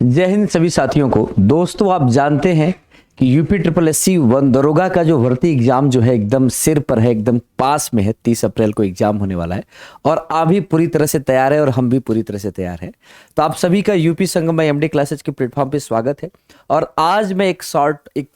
जय हिंद सभी साथियों को। दोस्तों, आप जानते हैं कि यूपी ट्रिपल एससी वन दरोगा का जो भर्ती एग्जाम जो है एकदम सिर पर है, एकदम पास में है। 30 अप्रैल को एग्जाम होने वाला है और आप भी पूरी तरह से तैयार है और हम भी पूरी तरह से तैयार हैं। तो आप सभी का यूपी संगम में एमडी क्लासेज के प्लेटफॉर्म पे स्वागत है। और आज मैं एक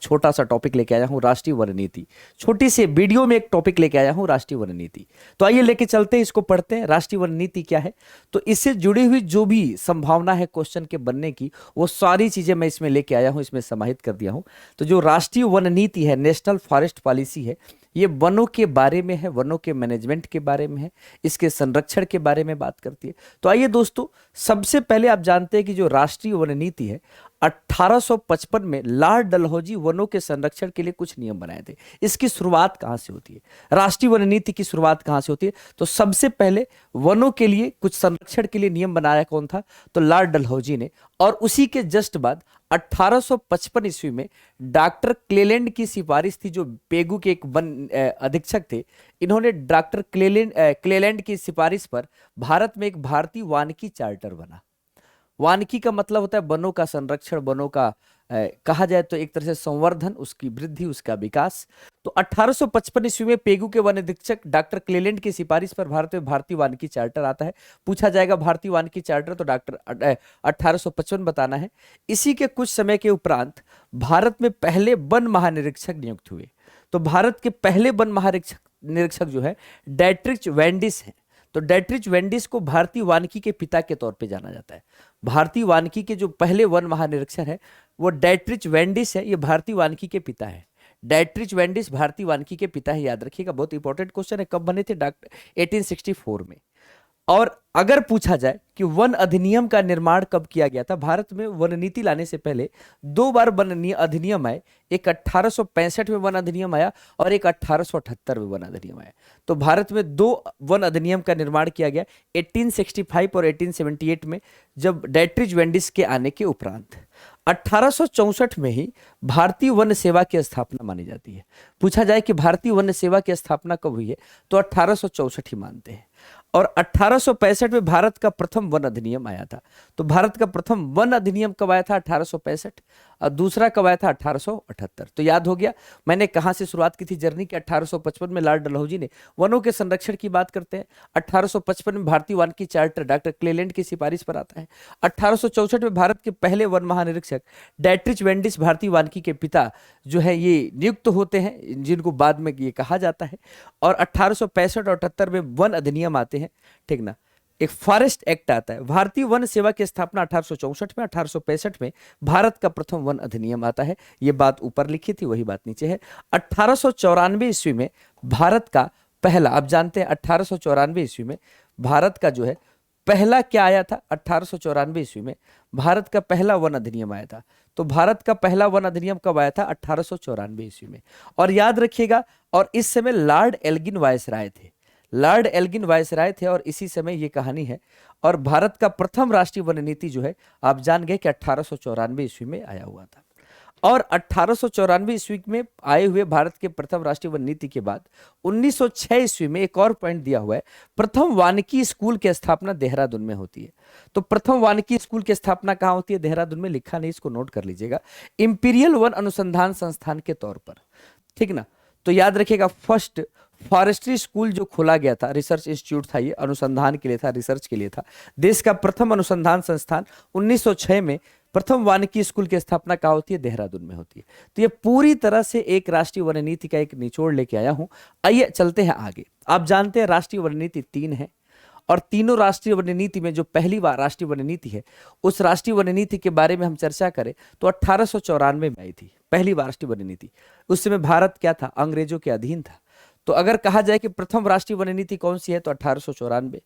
छोटा सा टॉपिक लेके आया हूँ, राष्ट्रीय वन नीति। छोटी सी वीडियो में एक टॉपिक लेके आया हूँ, राष्ट्रीय वन नीति। तो आइए लेके चलते हैं, इसको पढ़ते हैं। राष्ट्रीय वन नीति क्या है, तो इससे जुड़ी हुई जो भी संभावना है क्वेश्चन के बनने की, वो सारी चीजें मैं इसमें लेके आया हूँ, इसमें समाहित कर दिया हूँ। तो जो राष्ट्रीय वन नीति है, नेशनल फॉरेस्ट पॉलिसी है, ये वनों के बारे में है, वनों के मैनेजमेंट के बारे में है, इसके संरक्षण के बारे में बात करती है। तो आइए दोस्तों, सबसे पहले आप जानते हैं कि जो राष्ट्रीय वन नीति है 1855 में लॉर्ड डलहौजी वनों के संरक्षण के लिए कुछ नियम बनाए थे। इसकी शुरुआत कहां से होती है, राष्ट्रीय वन नीति की शुरुआत कहां से होती है? तो सबसे पहले वनों के लिए कुछ संरक्षण के लिए नियम बनाया कौन था? तो लॉर्ड डलहौजी ने। और उसी के जस्ट बाद 1855 ईस्वी में डॉक्टर क्लेलैंड की सिफारिश थी, जो पेगू के एक वन अधीक्षक थे। इन्होंने डॉक्टर क्लेलैंड की सिफारिश पर भारत में एक भारतीय वानिकी चार्टर बना। वानिकी का मतलब होता है वनों का संरक्षण, वनों का कहा जाए तो एक तरह से संवर्धन, उसकी वृद्धि, उसका विकास। तो 1855 ईस्वी में पेगू के वन अधीक्षक डॉक्टर क्लेलैंड की सिफारिश पर भारत में भारतीय वानिकी चार्टर आता है। पूछा जाएगा भारतीय वानिकी चार्टर, तो डॉक्टर 1855 बताना है। इसी के कुछ समय के उपरांत भारत में पहले वन महानिरीक्षक नियुक्त हुए। तो भारत के पहले वन महानिरीक्षक जो है डैट्रिच वेंडिस है। तो डैट्रिच वेंडिस को भारतीय वानिकी के पिता के तौर पे जाना जाता है। भारतीय वानिकी के जो पहले वन महानिरीक्षक है वो डैट्रिच वेंडिस है, ये भारतीय वानिकी के पिता है। डैट्रिच वेंडिस भारतीय वानिकी के पिता है, याद रखिएगा, बहुत इंपॉर्टेंट क्वेश्चन है। कब बने थे? 1864 में। और अगर पूछा जाए कि वन अधिनियम का निर्माण कब किया गया था, भारत में वन नीति लाने से पहले दो बार वन अधिनियम आए। एक 1865 में वन अधिनियम आया और एक 1878 में वन अधिनियम आया। तो भारत में दो वन अधिनियम का निर्माण किया गया, 1865 और 1878 में, जब डैट्रिच वेंडिस के आने के उपरांत। 1864 में ही भारतीय वन सेवा की स्थापना मानी जाती है। पूछा जाए कि भारतीय वन सेवा की स्थापना कब हुई है, तो 1864 ही मानते हैं। और 1865 में भारत का प्रथम वन अधिनियम आया था। तो भारत का प्रथम वन अधिनियम कब आया था? 1865। और दूसरा कब आया था? 1878। तो याद हो गया मैंने कहां से शुरुआत की थी जर्नी की। 1855 में लॉर्ड डलहौजी ने वनों के संरक्षण की बात करते हैं। 1855 में भारतीय वानिकी चार्टर डॉक्टर क्लेलैंड की सिफारिश पर आता है। 1864 में भारत के पहले वन महानिरीक्षक डैट्रिच वेंडिस भारतीय वानिकी के पिता जो है ये नियुक्त होते हैं, जिनको बाद में ये कहा जाता है। और 1865 और 78 में वन अधिनियम आते हैं, ठीक ना। एक फॉरेस्ट एक्ट आता है। भारतीय वन सेवा की स्थापना 1864 में। 1865 में भारत का प्रथम वन अधिनियम आता है। यह बात ऊपर लिखी थी, वही बात नीचे है। 1894 ईस्वी में भारत का पहला, आप जानते हैं 1894 ईस्वी में भारत का जो है पहला क्या आया था? 1894 ईस्वी में भारत का पहला वन अधिनियम आया था। तो भारत का पहला वन अधिनियम कब आया था? 1894 ईस्वी में। और याद रखिएगा, और इस समय लॉर्ड एल्गिन वायसराय थे। लॉर्ड एल्गिन वायसराय थे और इसी समय ये कहानी है। और भारत का प्रथम राष्ट्रीय वन नीति जो है आप जान गए कि 1894 ईस्वी में आया हुआ था। और 1894 ईस्वी में आए हुए भारत के प्रथम राष्ट्रीय वन नीति के बाद 1906 ईस्वी में एक और पॉइंट दिया हुआ है, प्रथम वानिकी स्कूल की स्थापना देहरादून में होती है। तो प्रथम वानिकी स्कूल की स्थापना कहां होती है? देहरादून में। लिखा नहीं, इसको नोट कर लीजिएगा, इंपीरियल वन अनुसंधान संस्थान के तौर पर, ठीक ना। तो याद रखिएगा, फर्स्ट फॉरेस्ट्री स्कूल जो खोला गया था, रिसर्च इंस्टीट्यूट था, ये अनुसंधान के लिए था, रिसर्च के लिए था। देश का प्रथम अनुसंधान संस्थान 1906 में प्रथम वानिकी स्कूल की स्थापना कहाँ होती है? देहरादून में होती है। तो ये पूरी तरह से एक राष्ट्रीय वन नीति का एक निचोड़ लेके आया हूं। आइए चलते हैं आगे। आप जानते हैं राष्ट्रीय वन नीति 3 है, और तीनों राष्ट्रीय वन नीति में जो पहली बार राष्ट्रीय वन नीति है, उस राष्ट्रीय वन नीति के बारे में हम चर्चा करें तो 1894 में आई थी पहली बार राष्ट्रीय वन नीति। उस समय भारत क्या था? अंग्रेजों के अधीन था। तो अगर कहा जाए कि प्रथम राष्ट्रीय वन नीति कौन सी है, तो 1894,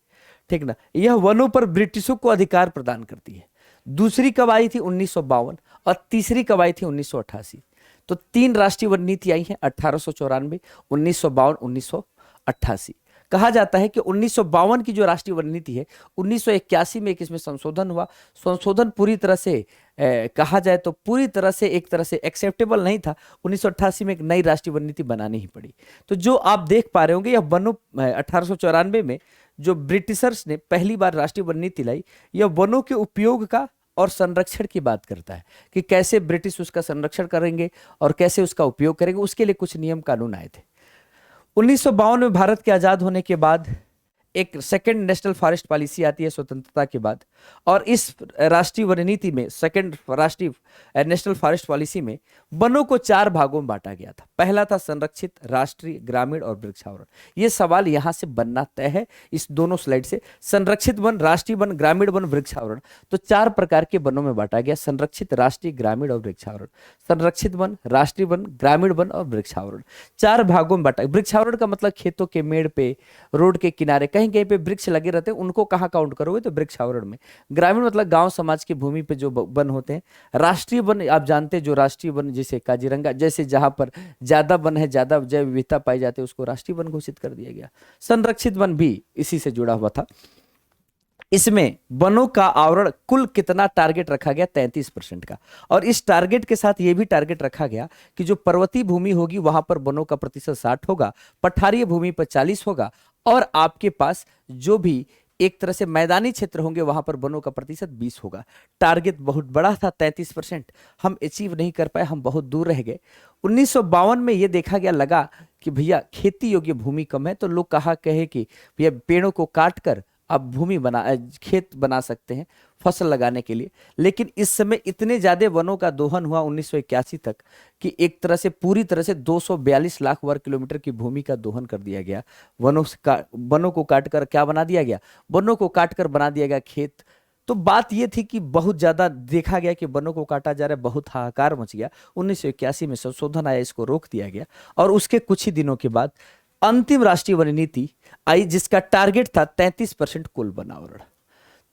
ठीक ना। यह वनों पर ब्रिटिशों को अधिकार प्रदान करती है। दूसरी कब आई थी? 1952। और तीसरी कब आई थी? 1988। तो 3 राष्ट्रीय वन नीति आई हैं, 1894, 1952, 1988। कहा जाता है कि 1952 की जो राष्ट्रीय वन नीति है, 1981 में एक इसमें संशोधन हुआ। संशोधन पूरी तरह से कहा जाए तो पूरी तरह से एक तरह से एक्सेप्टेबल नहीं था। 1988 में एक नई राष्ट्रीय वन नीति बनानी ही पड़ी। तो जो आप देख पा रहे होंगे, यह वनों 1894 में जो ब्रिटिशर्स ने पहली बार राष्ट्रीय वन नीति लाई, यह वनों के उपयोग का और संरक्षण की बात करता है कि कैसे ब्रिटिश उसका संरक्षण करेंगे और कैसे उसका उपयोग करेंगे, उसके लिए कुछ नियम कानून आए थे। 1952 में भारत के आजाद होने के बाद एक सेकंड नेशनल फॉरेस्ट पॉलिसी आती है स्वतंत्रता के बाद, और इस राष्ट्रीय वन नीति में सेकंड राष्ट्रीय नेशनल फॉरेस्ट पॉलिसी में वनों को 4 भागों में बांटा गया था। पहला था संरक्षित, राष्ट्रीय, ग्रामीण और वृक्षावरण। यह सवाल यहां से बनना तय है इस दोनों स्लाइड से। संरक्षित वन, राष्ट्रीय वन, ग्रामीण वन, वृक्षावरण, तो 4 प्रकार के वनों में बांटा गया, संरक्षित, राष्ट्रीय, ग्रामीण और वृक्षावरण। संरक्षित वन, राष्ट्रीय वन, ग्रामीण वन और वृक्षावरण, 4 भागों में बांटा। वृक्षावरण का मतलब खेतों के मेड़ पे, रोड के किनारे, कहीं कहीं पे वृक्ष लगे रहते हैं, उनको कहाँ काउंट करोगे, तो वृक्षावरण में। ग्रामीण मतलब गांव समाज की भूमि पे जो वन होते हैं। राष्ट्रीय वन आप जानते हैं, जो राष्ट्रीय वन जैसे काजीरंगा जैसे जहां पर ज्यादा वन है, ज्यादा जैव विविधता पाई जाती है, उसको राष्ट्रीय वन घोषित कर दिया गया। संरक्षित वन भी इसी से जुड़ा हुआ था। इसमें वनों का आवरण कुल कितना टारगेट रखा गया, 33% का। और इस टारगेट के साथ यह भी टारगेट रखा गया कि जो पर्वतीय भूमि होगी वहां पर वनों का प्रतिशत 60 होगा, पठारीय भूमि पर 40 होगा, और आपके पास जो भी एक तरह से मैदानी क्षेत्र होंगे वहां पर वनों का प्रतिशत 20 होगा। टारगेट बहुत बड़ा था, 33%। हम अचीव नहीं कर पाए, हम बहुत दूर रह गए। 1952 में यह देखा गया, लगा कि भैया खेती योग्य भूमि कम है, तो लोग कहे कि भैया पेड़ों को काट कर आप भूमि बना, खेत बना सकते हैं फसल लगाने के लिए। लेकिन इस समय इतने ज्यादा वनों का दोहन हुआ 1981 तक कि एक तरह से पूरी तरह से 242 लाख वर्ग किलोमीटर की भूमि का दोहन कर दिया गया। वनों को काटकर क्या बना दिया गया, वनों को काटकर बना दिया गया खेत। तो बात यह थी कि बहुत ज्यादा देखा गया कि वनों को काटा जा रहा है, बहुत हाहाकार मच गया। 1981 में संशोधन आया, इसको रोक दिया गया, और उसके कुछ ही दिनों के बाद अंतिम राष्ट्रीय वन नीति आई, जिसका टारगेट था 33% कुल वनावरण।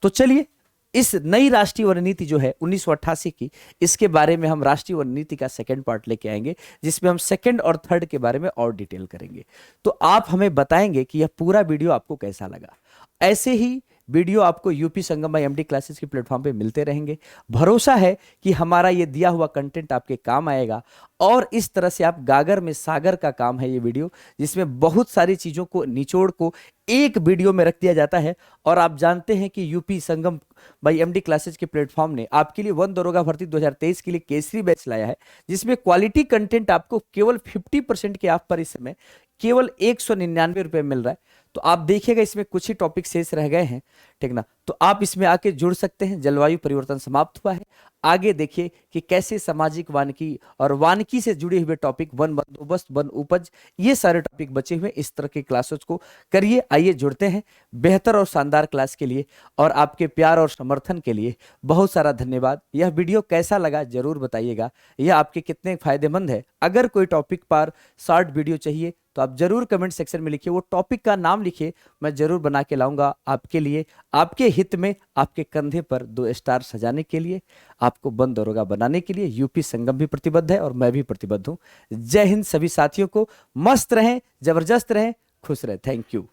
तो चलिए, इस नई राष्ट्रीय वन नीति जो है 1988 की, इसके बारे में हम राष्ट्रीय वन नीति का सेकंड पार्ट लेके आएंगे, जिसमें हम सेकंड और थर्ड के बारे में और डिटेल करेंगे। तो आप हमें बताएंगे कि यह पूरा वीडियो आपको कैसा लगा। ऐसे ही वीडियो आपको UP Sangam by MD classes के प्लेटफॉर्म पे मिलते रहेंगे। भरोसा है कि हमारा ये दिया हुआ कंटेंट आपके काम आएगा, और इस तरह से आप गागर में सागर का काम है ये वीडियो, जिसमें बहुत सारी चीजों को निचोड़ को एक वीडियो में रख दिया जाता है। और आप जानते हैं कि UP Sangam by MD classes के प्लेटफॉर्म ने आपके लिए वन दरोगा भर्ती 2023 के लिए केसरी बैच लाया है, जिसमें क्वालिटी कंटेंट आपको केवल 50% के ऑफ पर इस समय केवल 199 रुपए मिल रहा है। तो आप देखिएगा, इसमें कुछ ही टॉपिक शेष रह गए हैं, ठीक ना। तो आप इसमें आके जुड़ सकते हैं। जलवायु परिवर्तन समाप्त हुआ है, आगे देखिए कि कैसे सामाजिक वानिकी और वानिकी से जुड़े हुए टॉपिक, वन बंदोबस्त, वन उपज, ये सारे टॉपिक बचे हुए। इस तरह के क्लासेस को करिए। आइए जुड़ते हैं बेहतर और शानदार क्लास के लिए, और आपके प्यार और समर्थन के लिए बहुत सारा धन्यवाद। यह वीडियो कैसा लगा जरूर बताइएगा, यह आपके कितने फायदेमंद है। अगर कोई टॉपिक पर शॉर्ट वीडियो चाहिए तो आप जरूर कमेंट सेक्शन में लिखिए, वो टॉपिक का नाम लिखिए, मैं जरूर बना के लाऊंगा आपके लिए, आपके हित में, आपके कंधे पर 2 स्टार सजाने के लिए, आपको वन दरोगा बनाने के लिए। यूपी संगम भी प्रतिबद्ध है और मैं भी प्रतिबद्ध हूं। जय हिंद सभी साथियों को। मस्त रहें, जबरदस्त रहें, खुश रहें। Thank you.